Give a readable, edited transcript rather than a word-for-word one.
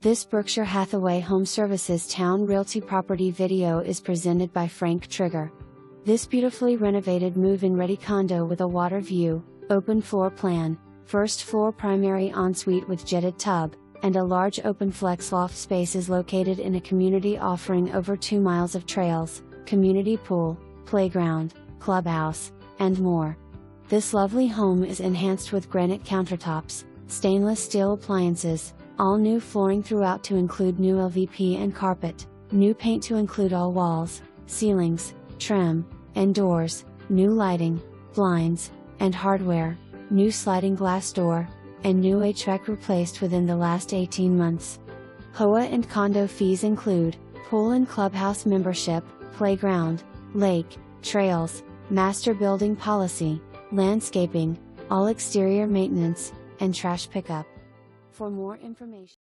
This Berkshire Hathaway HomeServices Towne Realty property video is presented by Trygar. This beautifully renovated move-in ready condo with a water view, open floor plan, first floor primary ensuite with jetted tub, and a large open flex loft space is located in a community offering over 2 miles of trails, community pool, playground, clubhouse, and more. This lovely home is enhanced with granite countertops, stainless steel appliances, all new flooring throughout to include new LVP and carpet, new paint to include all walls, ceilings, trim, and doors, new lighting, blinds, and hardware, new sliding glass door, and new HVAC replaced within the last 18 months. HOA and condo fees include pool and clubhouse membership, playground, lake, trails, master building policy, landscaping, all exterior maintenance, and trash pickup. For more information